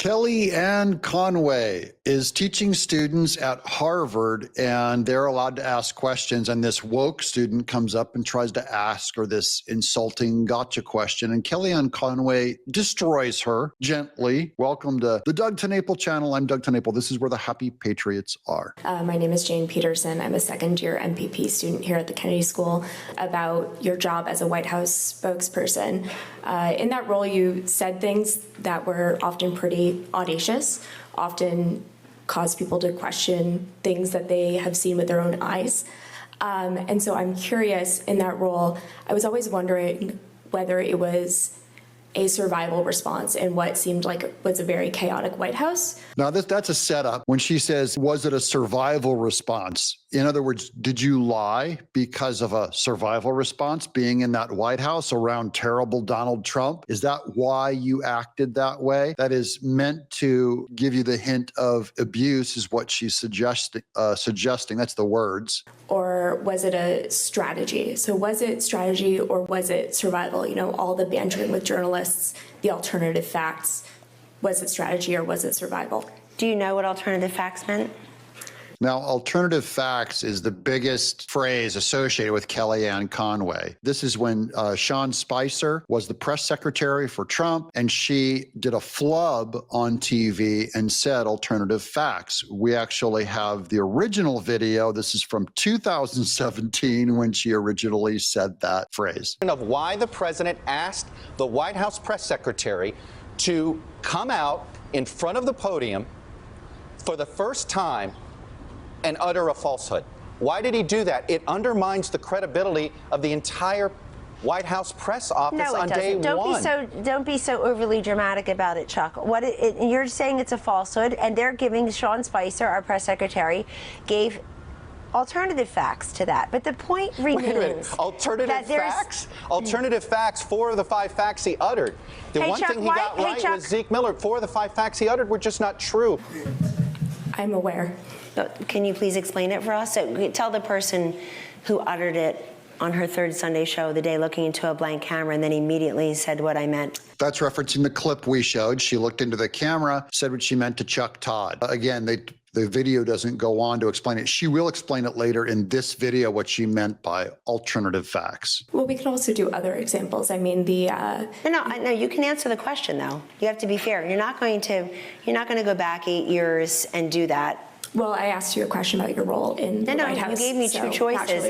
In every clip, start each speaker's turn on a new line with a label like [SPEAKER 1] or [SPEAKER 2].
[SPEAKER 1] Kellyanne Conway is teaching students at Harvard, and they're allowed to ask questions. And this woke student comes up and tries to ask her this insulting gotcha question. And Kellyanne Conway destroys her gently. Welcome to the Doug TenNapel channel. I'm Doug TenNapel. This is where the happy patriots are.
[SPEAKER 2] My name is Jane Peterson. I'm a second-year MPP student here at the Kennedy School. About your job as a White House spokesperson. In that role, you said things that were often pretty audacious, often cause people to question things that they have seen with their own eyes. And so I'm curious, in that role, I was always wondering whether it was a survival response in what seemed like it was a very chaotic White House.
[SPEAKER 1] Now, that's a setup. When she says, was it a survival response? In other words, did you lie because of a survival response being in that White House around terrible Donald Trump? Is that why you acted that way? That is meant to give you the hint of abuse is what she's suggesting. That's the words.
[SPEAKER 2] Or was it a strategy? So was it strategy or was it survival? You know, all the bantering with journalists, the alternative facts. Was it strategy or was it survival?
[SPEAKER 3] Do you know what alternative facts meant?
[SPEAKER 1] Now, alternative facts is the biggest phrase associated with Kellyanne Conway. This is when Sean Spicer was the press secretary for Trump, and she did a flub on TV and said alternative facts. We actually have the original video. This is from 2017 when she originally said that phrase.
[SPEAKER 4] Of why the president asked the White House press secretary to come out in front of the podium for the first time and utter a falsehood. Why did he do that? It undermines the credibility of the entire White House press office on day one.
[SPEAKER 3] Don't be so overly dramatic about it, Chuck. You're saying it's a falsehood, and they're giving Sean Spicer, our press secretary, gave alternative facts to that. But the point remains.
[SPEAKER 4] Wait a minute. Alternative facts? Alternative facts, 4 of the 5 facts he uttered. The one thing he got right was Zeke Miller. 4 of the 5 facts he uttered were just not true.
[SPEAKER 2] I'm aware.
[SPEAKER 3] Can you please explain it for us? So tell the person who uttered it on her third Sunday show the day looking into a blank camera and then immediately said what I meant.
[SPEAKER 1] That's referencing the clip we showed. She looked into the camera, said what she meant to Chuck Todd. Again, the video doesn't go on to explain it. She will explain it later in this video what she meant by alternative facts.
[SPEAKER 2] Well, we can also do other examples. I mean,
[SPEAKER 3] No, you can answer the question though. You have to be fair. You're not going to go back 8 years and do that.
[SPEAKER 2] Well, I asked you a question about your role in the White House.
[SPEAKER 3] You gave me two choices.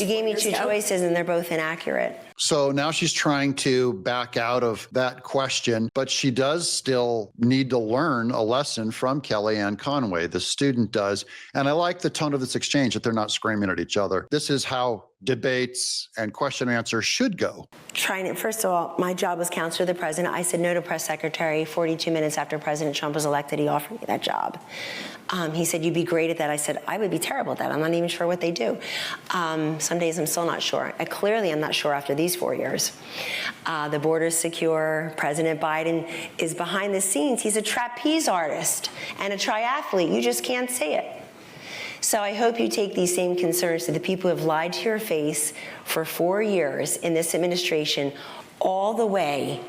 [SPEAKER 3] You gave me two choices, and they're both inaccurate.
[SPEAKER 1] So now she's trying to back out of that question, but she does still need to learn a lesson from Kellyanne Conway. The student does. And I like the tone of this exchange, that they're not screaming at each other. This is how debates and question and answer should go.
[SPEAKER 3] First of all, my job was counselor to the president. I said no to press secretary 42 minutes after President Trump was elected. He offered me that job. He said, you'd be great at that. I said, I would be terrible at that. I'm not even sure what they do. Some days I'm still not sure. Clearly, I'm not sure after these 4 years. The border's secure. President Biden is behind the scenes. He's a trapeze artist and a triathlete. You just can't see it. So I hope you take these same concerns to the people who have lied to your face for 4 years in this administration, all the way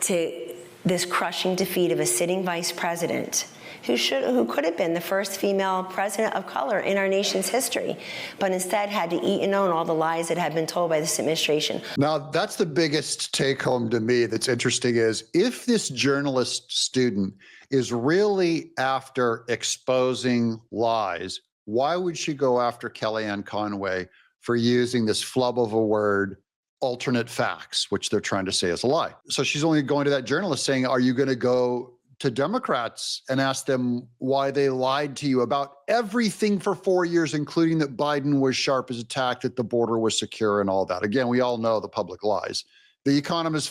[SPEAKER 3] to this crushing defeat of a sitting vice president who could have been the first female president of color in our nation's history, but instead had to eat and own all the lies that had been told by this administration.
[SPEAKER 1] Now, that's the biggest take home to me that's interesting is if this journalist student is really after exposing lies, why would she go after Kellyanne Conway for using this flub of a word, alternate facts, which they're trying to say is a lie? So she's only going to that journalist saying, are you going to go to Democrats and ask them why they lied to you about everything for 4 years, including that Biden was sharp as a tack, that the border was secure and all that? Again, we all know the public lies. The economy's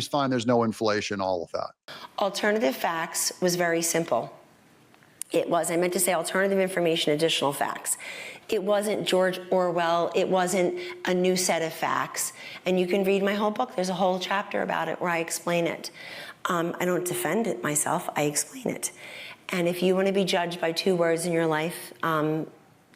[SPEAKER 1] fine, there's no inflation, all of that.
[SPEAKER 3] Alternative facts was very simple. I meant to say alternative information, additional facts. It wasn't George Orwell. It wasn't a new set of facts. And you can read my whole book. There's a whole chapter about it where I explain it. I don't defend it myself. I explain it. And if you want to be judged by 2 words in your life,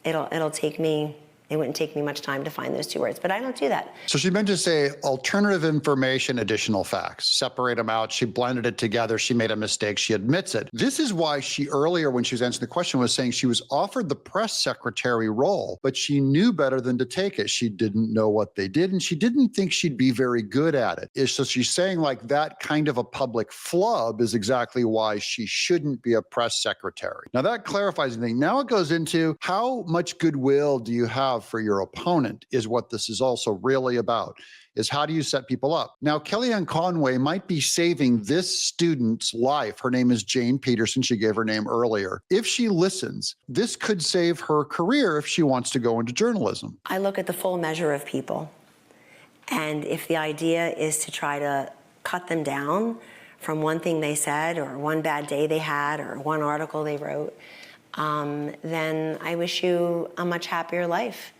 [SPEAKER 3] it'll take me It wouldn't take me much time to find those two words, but I don't do that.
[SPEAKER 1] So she meant to say alternative information, additional facts, separate them out. She blended it together. She made a mistake. She admits it. This is why she earlier, when she was answering the question, was saying she was offered the press secretary role, but she knew better than to take it. She didn't know what they did, and she didn't think she'd be very good at it. So she's saying like that kind of a public flub is exactly why she shouldn't be a press secretary. Now that clarifies the thing. Now it goes into how much goodwill do you have for your opponent is what this is also really about, is how do you set people up? Now, Kellyanne Conway might be saving this student's life. Her name is Jane Peterson. She gave her name earlier. If she listens, this could save her career if she wants to go into journalism.
[SPEAKER 3] I look at the full measure of people. And if the idea is to try to cut them down from one thing they said or one bad day they had or one article they wrote, then I wish you a much happier life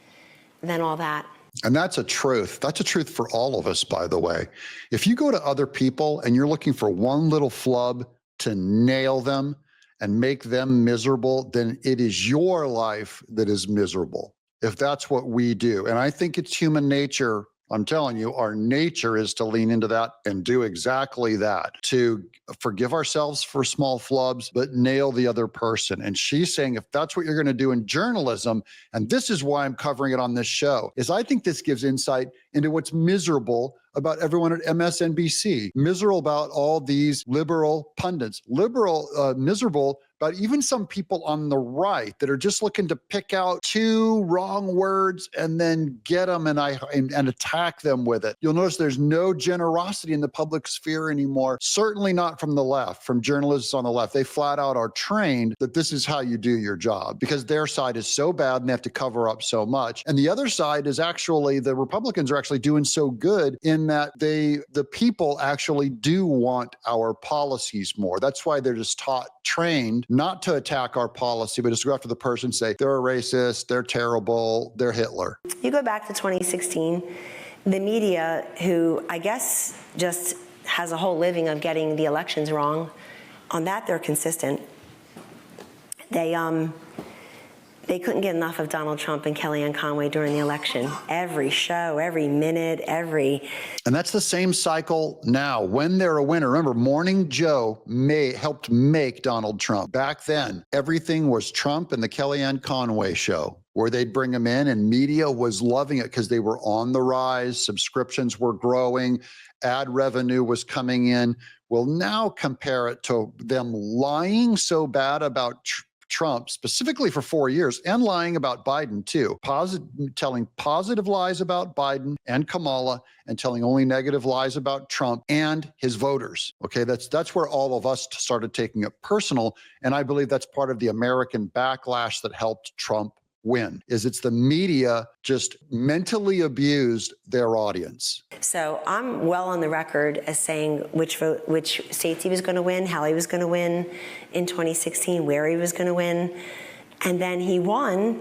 [SPEAKER 3] than all that.
[SPEAKER 1] And that's a truth. That's a truth for all of us, by the way. If you go to other people and you're looking for one little flub to nail them and make them miserable, then it is your life that is miserable, if that's what we do. And I think it's human nature. I'm telling you, our nature is to lean into that and do exactly that, to forgive ourselves for small flubs, but nail the other person. And she's saying, if that's what you're going to do in journalism, and this is why I'm covering it on this show, is I think this gives insight into what's miserable about everyone at MSNBC, miserable about all these liberal pundits, miserable about even some people on the right that are just looking to pick out two wrong words and then get them and attack them with it. You'll notice there's no generosity in the public sphere anymore, certainly not from the left, from journalists on the left. They flat out are trained that this is how you do your job because their side is so bad and they have to cover up so much. And the other side is actually, the Republicans are actually doing so good in that the people actually do want our policies more. That's why they're just trained not to attack our policy, but just go after the person, say they're a racist, they're terrible, they're Hitler.
[SPEAKER 3] You go back to 2016, the media, who I guess just has a whole living of getting the elections wrong, on that they're consistent. They couldn't get enough of Donald Trump and Kellyanne Conway during the election. Every show, every minute,
[SPEAKER 1] And that's the same cycle now. When they're a winner, remember, Morning Joe helped make Donald Trump. Back then, everything was Trump and the Kellyanne Conway show, where they'd bring them in, and media was loving it because they were on the rise, subscriptions were growing, ad revenue was coming in. We'll now compare it to them lying so bad about Trump, specifically for 4 years, and lying about Biden too, telling positive lies about Biden and Kamala, and telling only negative lies about Trump and his voters. Okay, that's where all of us started taking it personal, and I believe that's part of the American backlash that helped Trump win. It's the media just mentally abused their audience.
[SPEAKER 3] So I'm well on the record as saying which states he was going to win, how he was going to win in 2016, where he was going to win. And then he won,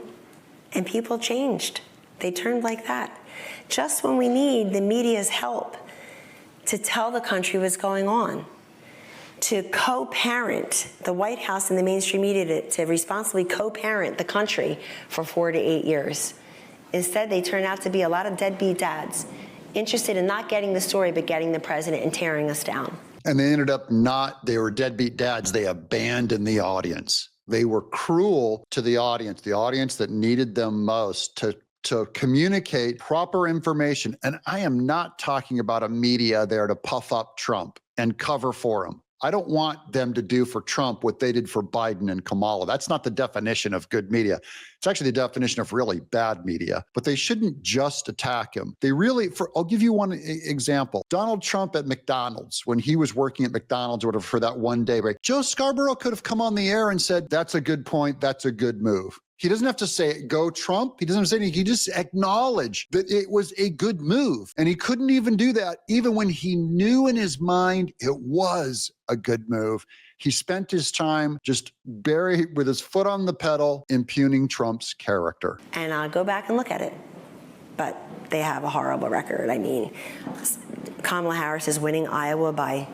[SPEAKER 3] and people changed. They turned like that. Just when we need the media's help to tell the country what's going on, to co-parent the White House and the mainstream media, to responsibly co-parent the country for 4 to 8 years. Instead, they turn out to be a lot of deadbeat dads, interested in not getting the story, but getting the president and tearing us down.
[SPEAKER 1] And they ended up they were deadbeat dads. They abandoned the audience. They were cruel to the audience that needed them most to communicate proper information. And I am not talking about a media there to puff up Trump and cover for him. I don't want them to do for Trump what they did for Biden and Kamala. That's not the definition of good media. It's actually the definition of really bad media, but they shouldn't just attack him. I'll give you one example. Donald Trump at McDonald's, when he was working at McDonald's or whatever for that one day break, Joe Scarborough could have come on the air and said, that's a good point, that's a good move. He doesn't have to say, go Trump. He doesn't have to say anything. He just acknowledged that it was a good move. And he couldn't even do that, even when he knew in his mind it was a good move. He spent his time just buried with his foot on the pedal, impugning Trump's character.
[SPEAKER 3] And I'll go back and look at it. But they have a horrible record. I mean, Kamala Harris is winning Iowa by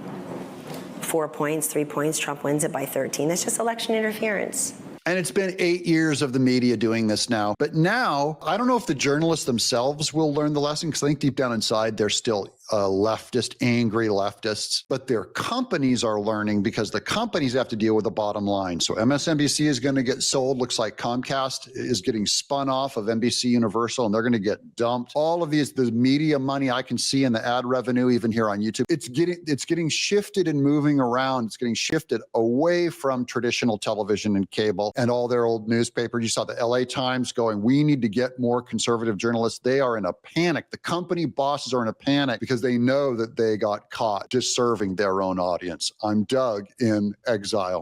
[SPEAKER 3] 4 points, 3 points. Trump wins it by 13. That's just election interference.
[SPEAKER 1] And it's been 8 years of the media doing this now. But now, I don't know if the journalists themselves will learn the lesson, because I think deep down inside, they're still leftist, angry leftists. But their companies are learning, because the companies have to deal with the bottom line. So MSNBC is going to get sold. Looks like Comcast is getting spun off of NBC Universal, and they're going to get dumped. All of these, the media money I can see in the ad revenue, even here on YouTube, it's getting shifted and moving around. It's getting shifted away from traditional television and cable and all their old newspapers. You saw the LA Times going, we need to get more conservative journalists. They are in a panic. The company bosses are in a panic because they know that they got caught just serving their own audience. I'm Doug in exile.